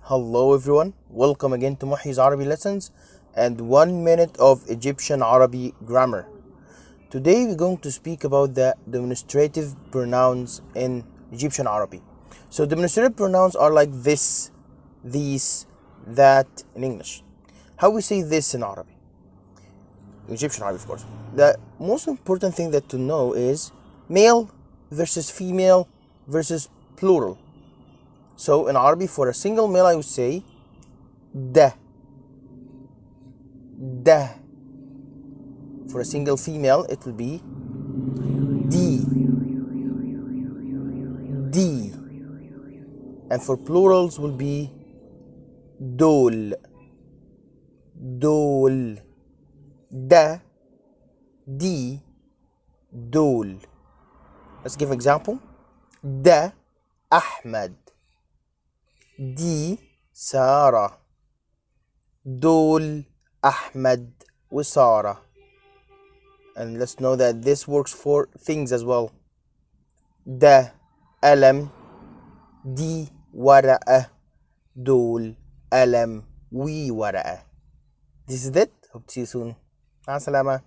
Hello everyone, welcome again to Muhi's Arabic lessons and 1 minute of Egyptian Arabic grammar. Today we're going to speak about the demonstrative pronouns in Egyptian Arabic. So demonstrative pronouns are like this, these, that in English. How we say this in Arabic? Egyptian Arabic, of course. The most important thing that to know is male versus female versus plural. So in Arabic, for a single male, I would say da. For a single female, it will be di. And for plurals will be dool. Da, di, dool. Let's give an example. Da Ahmad. دي سارة. دول أحمد وسارة. And let's know that this works for things as well. ده ألم. دي ورقة. دول ألم وورقة. This is it. Hope to see you soon. مع السلامة.